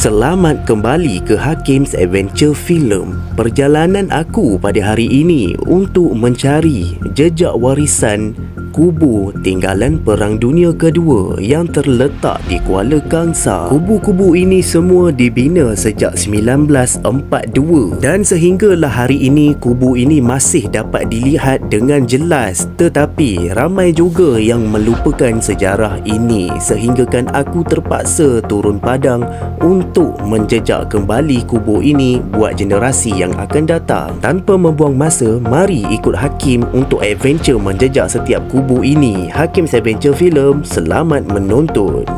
Selamat kembali ke Hakim's Adventure Film. Perjalanan aku pada hari ini untuk mencari jejak warisan kubur tinggalan Perang Dunia Kedua yang terletak di Kuala Kangsar. Kubu-kubu ini semua dibina sejak 1942 dan sehinggalah hari ini kubu ini masih dapat dilihat dengan jelas, tetapi ramai juga yang melupakan sejarah ini sehinggakan aku terpaksa turun padang untuk menjejak kembali kubur ini buat generasi yang akan datang. Tanpa membuang masa, mari ikut Hakim untuk adventure menjejak setiap kubu ini. Hakim's Adventure Film, selamat menonton.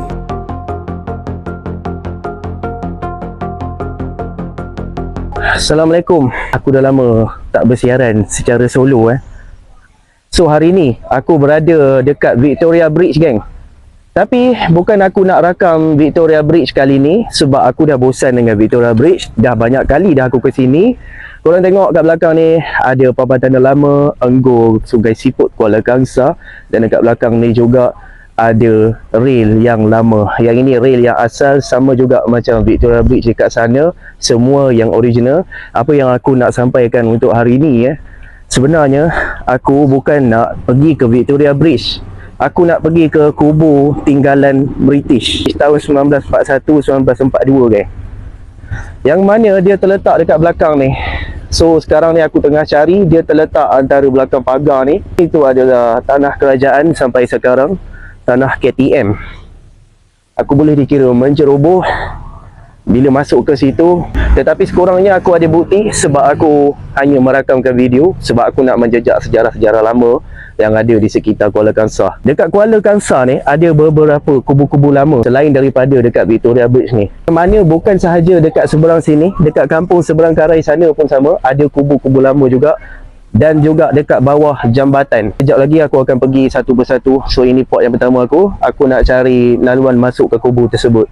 Assalamualaikum. Aku dah lama tak bersiaran secara solo So hari ni aku berada dekat Victoria Bridge, geng. Tapi bukan aku nak rakam Victoria Bridge kali ni sebab aku dah bosan dengan Victoria Bridge. Dah banyak kali dah aku ke sini. Korang tengok kat belakang ni ada papan tanda lama Enggur Sungai Siput Kuala Kangsar, dan dekat belakang ni juga ada rail yang lama. Yang ini rail yang asal, sama juga macam Victoria Bridge dekat sana, semua yang original. Apa yang aku nak sampaikan untuk hari ni sebenarnya aku bukan nak pergi ke Victoria Bridge. Aku nak pergi ke kubur tinggalan British tahun 1941-1942, geng. Yang mana dia terletak dekat belakang ni. So sekarang ni aku tengah cari, dia terletak antara belakang pagar ni. Itu adalah tanah kerajaan sampai sekarang, tanah KTM. Aku boleh dikira menceroboh bila masuk ke situ, tetapi sekurangnya aku ada bukti sebab aku hanya merakamkan video, sebab aku nak menjejak sejarah-sejarah lama yang ada di sekitar Kuala Kangsar. Dekat Kuala Kangsar ni ada beberapa kubu-kubu lama selain daripada dekat Victoria Bridge ni. Mana bukan sahaja dekat seberang sini, dekat kampung seberang Karai sana pun sama, ada kubu-kubu lama juga. Dan juga dekat bawah jambatan. Sekejap lagi aku akan pergi satu persatu. So ini part yang pertama aku nak cari laluan masuk ke kubu tersebut.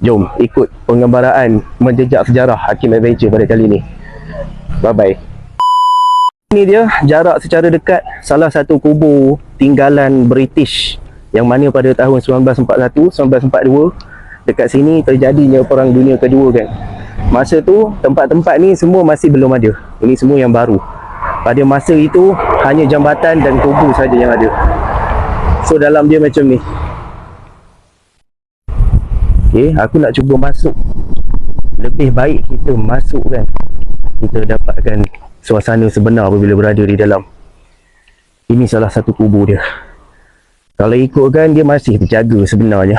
Jom ikut penggambaraan menjejak sejarah Hakim Adventure pada kali ni. Bye bye. Ini dia jarak secara dekat salah satu kubur tinggalan British yang mana pada tahun 1941-1942 dekat sini terjadinya Perang Dunia Kedua, kan. Masa tu tempat-tempat ni semua masih belum ada. Ini semua yang baru. Pada masa itu hanya jambatan dan kubur saja yang ada. So dalam dia macam ni. Okay, aku nak cuba masuk. Lebih baik kita masuk, kan. Kita dapatkan suasana sebenar apabila berada di dalam. Ini salah satu kubur dia. Kalau ikutkan dia masih terjaga sebenarnya.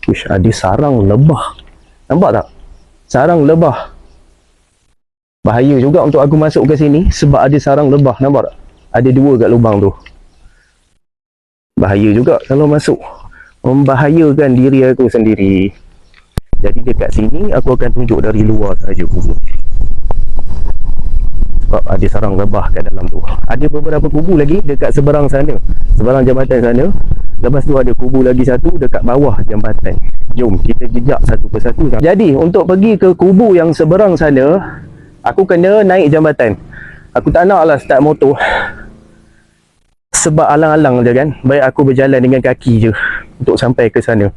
Uish, ada sarang lebah. Nampak tak? Sarang lebah. Bahaya juga untuk aku masuk ke sini sebab ada sarang lebah. Nampak tak? Ada dua kat lubang tu. Bahaya juga kalau masuk. Membahayakan diri aku sendiri. Jadi dekat sini aku akan tunjuk dari luar sahaja kubur. Sebab ada sarang lebah kat dalam tu. Ada beberapa kubu lagi dekat seberang sana, seberang jambatan sana. Lepas tu ada kubu lagi satu dekat bawah jambatan. Jom kita jejak satu persatu. Jadi untuk pergi ke kubu yang seberang sana, aku kena naik jambatan. Aku tak nak lah start motor sebab alang-alang je, kan. Baik aku berjalan dengan kaki je untuk sampai ke sana.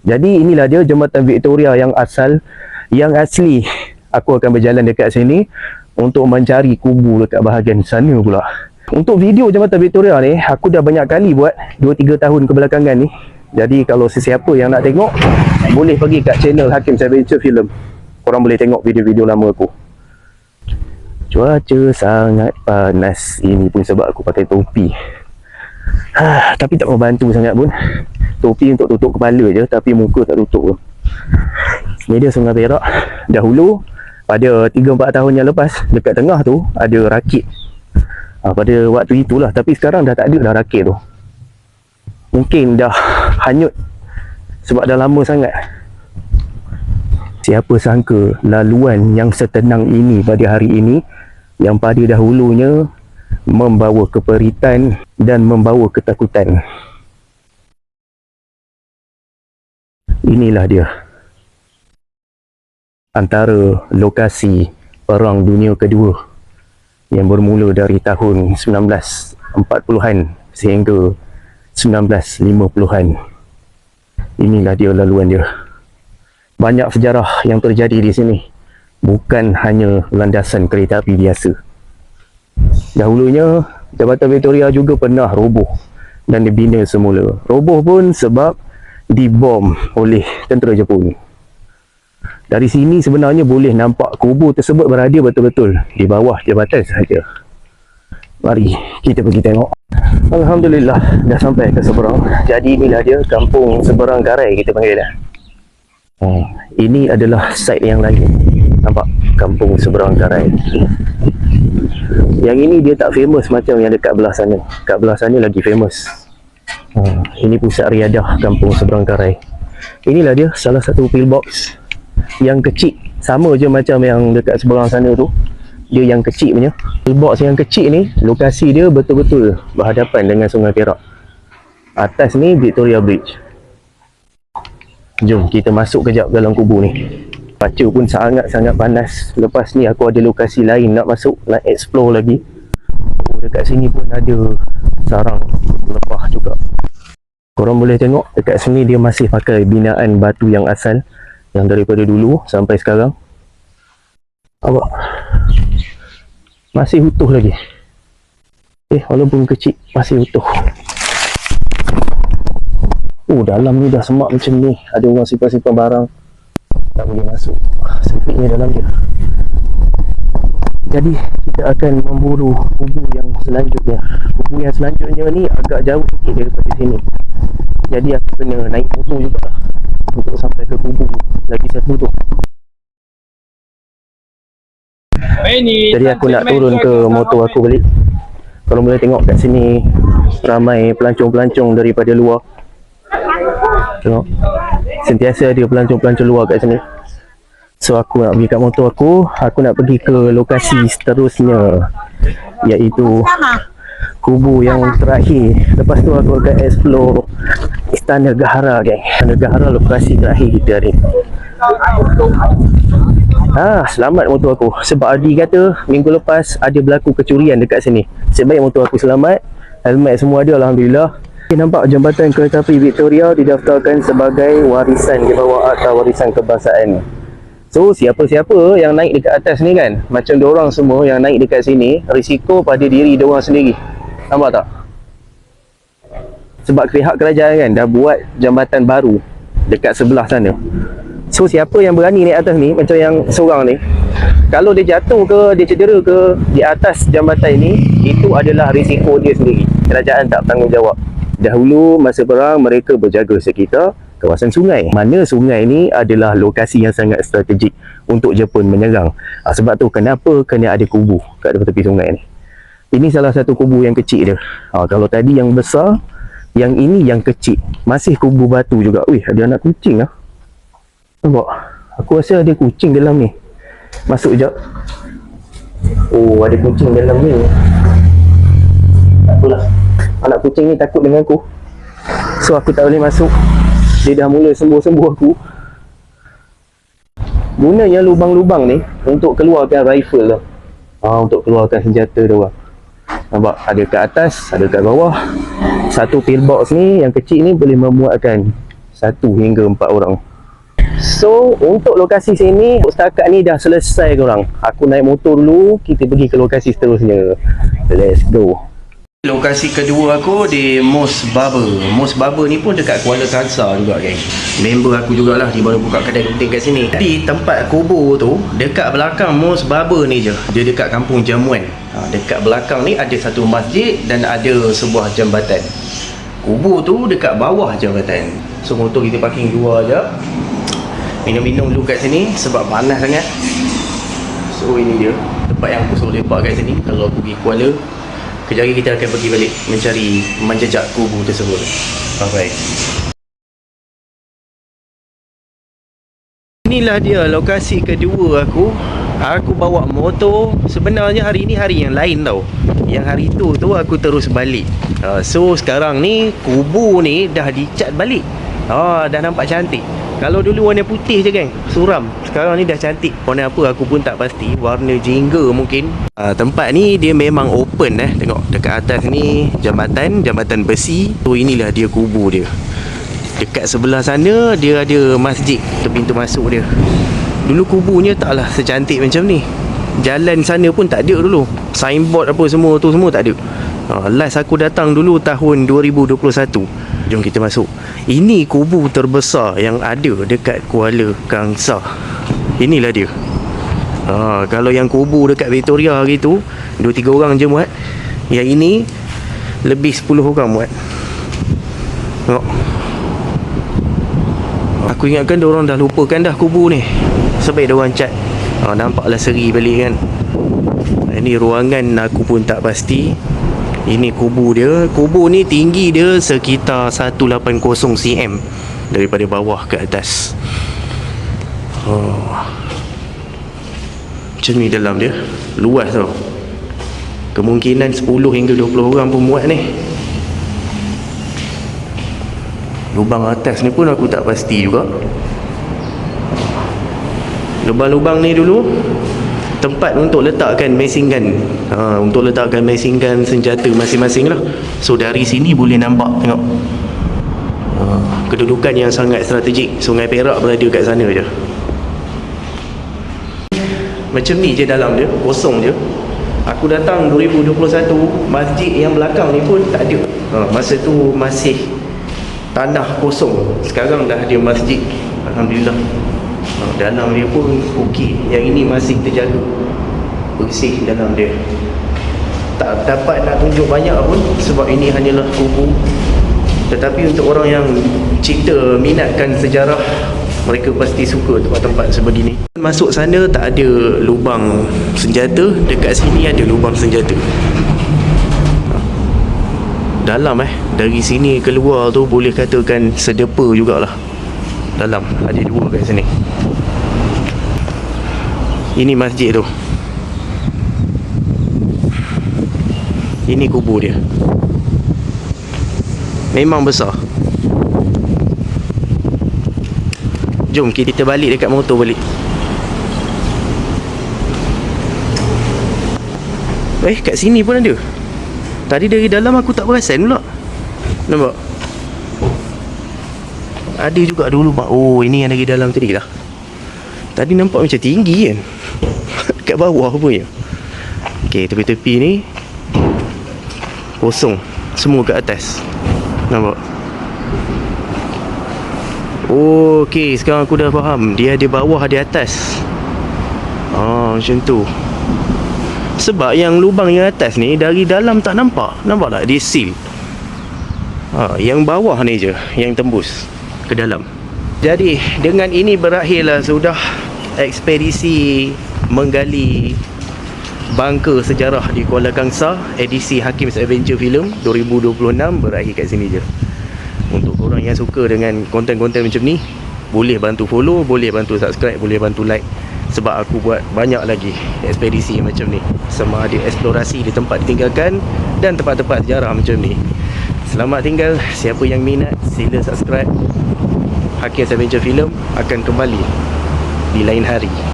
Jadi inilah dia jambatan Victoria yang asal, yang asli. Aku akan berjalan dekat sini untuk mencari kubu dekat bahagian sana pula. Untuk video jambatan Victoria ni aku dah banyak kali buat, 2-3 tahun kebelakangan ni. Jadi kalau sesiapa yang nak tengok, boleh pergi kat channel Hakim's Adventure Film. Korang boleh tengok video-video lama aku. Cuaca sangat panas. Ini pun sebab aku pakai topi. Tapi tak membantu sangat pun. Topi untuk tutup kepala je, tapi muka tak tutup pun. Ni dia Sungai Perak. Dahulu pada 3-4 tahun yang lepas, dekat tengah tu ada rakit. Pada waktu itulah. Tapi sekarang dah tak ada dah rakit tu. Mungkin dah hanyut sebab dah lama sangat. Siapa sangka laluan yang setenang ini pada hari ini, yang pada dahulunya membawa keperitan dan membawa ketakutan. Inilah dia antara lokasi Perang Dunia Kedua yang bermula dari tahun 1940-an sehingga 1950-an. Inilah dia laluan dia. banyak sejarah yang terjadi di sini. Bukan hanya landasan kereta api biasa. Dahulunya, Jambatan Victoria juga pernah roboh dan dibina semula. Roboh pun sebab dibom oleh tentera Jepun. Dari sini sebenarnya boleh nampak kubur tersebut berada betul-betul di bawah jambatan sahaja. Mari kita pergi tengok. Alhamdulillah dah sampai ke seberang. Jadi inilah dia kampung Seberang Karai kita panggil dah. Ini adalah site yang lain. Nampak kampung Seberang Karai. Yang ini dia tak famous macam yang dekat belah sana. Kat belah sana lagi famous. Ini pusat riadah kampung Seberang Karai. Inilah dia salah satu pillbox yang kecil. Sama je macam yang dekat seberang sana tu. Dia yang kecil punya. Pillbox yang kecil ni, lokasi dia betul-betul berhadapan dengan Sungai Perak. Atas ni Victoria Bridge. Jom kita masuk kejap dalam kubur ni. Cuaca pun sangat-sangat panas. Lepas ni aku ada lokasi lain nak masuk, nak explore lagi. Dekat sini pun ada sarang lebah juga. Korang boleh tengok dekat sini dia masih pakai binaan batu yang asal, yang daripada dulu sampai sekarang. Nampak? Masih utuh lagi. Walaupun kecil masih utuh. Dalam ni dah semak macam ni. Ada orang simpan-simpan barang. Tak boleh masuk. Sempitnya dalam dia. Jadi kita akan memburu kubur yang selanjutnya. Kubur yang selanjutnya ni agak jauh sikit daripada sini. Jadi aku kena naik motor jugalah untuk sampai ke kubur lagi satu tu. Jadi aku nak turun ke motor aku balik. Kalau boleh tengok kat sini ramai pelancong-pelancong daripada luar. Tengok, sentiasa ada pelancong-pelancong luar kat sini. So aku nak pergi kat motor aku nak pergi ke lokasi seterusnya, iaitu kubur yang terakhir. Lepas tu aku akan explore Istana Gahara, geng. Istana Gahara lokasi terakhir kita hari ni. Selamat motor aku. Sebab Adi kata minggu lepas ada berlaku kecurian dekat sini. Nasib baik motor aku selamat. Helmet semua ada, alhamdulillah. Nampak jambatan kereta api Victoria didaftarkan sebagai warisan di bawah Akta Warisan Kebangsaan. So siapa-siapa yang naik dekat atas ni kan, macam diorang semua yang naik dekat sini, risiko pada diri diorang sendiri. Nampak tak? Sebab pihak kerajaan kan dah buat jambatan baru dekat sebelah sana. So siapa yang berani naik atas ni, macam yang seorang ni, kalau dia jatuh ke, dia cedera ke di atas jambatan ni, itu adalah risiko dia sendiri. Kerajaan tak bertanggungjawab. Dahulu masa perang mereka berjaga sekitar kawasan sungai. Mana sungai ni adalah lokasi yang sangat strategik untuk Jepun menyerang. Sebab tu kenapa kena ada kubur kat tepi sungai ni. Ini salah satu kubur yang kecil dia. Kalau tadi yang besar, yang ini yang kecil. Masih kubur batu juga. Ada anak kucing lah. Nampak? Aku rasa ada kucing dalam ni. Masuk sekejap. Ada kucing dalam ni. Tak apalah. Anak kucing ni takut dengan aku. So aku tak boleh masuk. Dia dah mula sembuh-sembuh aku. Gunanya lubang-lubang ni untuk keluarkan rifle lah. Untuk keluarkan senjata dia orang. Nampak? Ada kat atas, ada kat bawah. Satu pillbox ni yang kecil ni boleh memuatkan 1 hingga 4 orang. So untuk lokasi sini setakat ni dah selesai korang. Aku naik motor dulu, kita pergi ke lokasi seterusnya. Let's go. Lokasi kedua aku di Mos Barber. Mos Barber ni pun dekat Kuala Kangsar juga, geng. Member aku jugalah, dia baru buka kedai gunting kat sini. Jadi tempat kubur tu dekat belakang Mos Barber ni je. Dia dekat Kampung Jamuan. Dekat belakang ni ada satu masjid dan ada sebuah jambatan. Kubur tu dekat bawah jambatan. So motor kita parking luar je. Minum-minum dulu kat sini sebab panas sangat. So ini dia tempat yang aku suruh lepak kat sini kalau aku pergi Kuala. Kejap lagi kita akan pergi balik mencari menjejak kubur tersebut. Bye-bye. Inilah dia lokasi kedua aku. Aku bawa motor. Sebenarnya hari ni hari yang lain tau. Yang hari tu aku terus balik. So sekarang ni kubur ni dah dicat balik. Dah nampak cantik. Kalau dulu warna putih je, geng, suram. Sekarang ni dah cantik. Warna apa aku pun tak pasti. Warna jingga mungkin. Tempat ni dia memang open. Tengok dekat atas ni jambatan besi. So inilah dia kubur dia. Dekat sebelah sana dia ada masjid tu, pintu masuk dia. Dulu kubunya taklah secantik macam ni. Jalan sana pun tak ada dulu. Signboard apa semua tu semua tak ada. Last aku datang dulu tahun 2021. Jom kita masuk. Ini kubu terbesar yang ada dekat Kuala Kangsar. Inilah dia. Kalau yang kubu dekat Victoria gitu 2-3 orang je muat. Yang ini lebih 10 orang muat. Tengok. Aku ingatkan diorang dah lupakan dah kubu ni. Sebab diorang cat. Nampaklah seri balik kan. Ini ruangan aku pun tak pasti. Ini kubu dia. Kubu ni tinggi dia sekitar 180 cm daripada bawah ke atas. Macam ni dalam dia. Luas tau. Kemungkinan 10 hingga 20 orang pun muat ni. Lubang atas ni pun aku tak pasti juga. Lubang-lubang ni dulu tempat untuk letakkan machine gun. Untuk letakkan machine gun senjata masing-masing lah. So dari sini boleh nampak. Tengok. Kedudukan yang sangat strategik. Sungai Perak berada kat sana je. Macam ni je dalam dia. Kosong je. Aku datang 2021. Masjid yang belakang ni pun tak ada. Masa tu masih tanah kosong. Sekarang dah ada masjid. Alhamdulillah. Dalam dia pun okey. Yang ini masih terjaga. Bersih dalam dia. Tak dapat nak tunjuk banyak pun sebab ini hanyalah kubu. Tetapi untuk orang yang cinta, minatkan sejarah, mereka pasti suka tempat-tempat sebegini. Masuk sana tak ada lubang senjata. Dekat sini ada lubang senjata. Dalam dari sini keluar tu boleh katakan sedepa jugalah. Dalam ada 2 kat sini. Ini masjid tu. Ini kubur dia. Memang besar. Jom kita balik dekat motor balik. Kat sini pun ada. Tadi dari dalam aku tak perasan pula. Nampak? Ada juga dulu mak. Ini yang dari dalam tadi lah. Tadi nampak macam tinggi kan. Kat bawah pun ya. Okey, tepi-tepi ni kosong. Semua kat atas. Nampak? Okey, sekarang aku dah faham. Dia ada bawah, ada atas. Macam tu. Sebab yang lubang yang atas ni dari dalam tak nampak. Nampak tak? Dia seal. Yang bawah ni je yang tembus ke dalam. Jadi dengan ini berakhirlah sudah ekspedisi menggali bangka sejarah di Kuala Kangsar edisi Hakim's Adventure Film 2026 berakhir kat sini je. Untuk korang yang suka dengan konten-konten macam ni, boleh bantu follow, boleh bantu subscribe, boleh bantu like. Sebab aku buat banyak lagi ekspedisi macam ni. Sama ada eksplorasi di tempat ditinggalkan dan tempat-tempat sejarah macam ni. Selamat tinggal. Siapa yang minat, sila subscribe. Hakim's Adventure Film akan kembali di lain hari.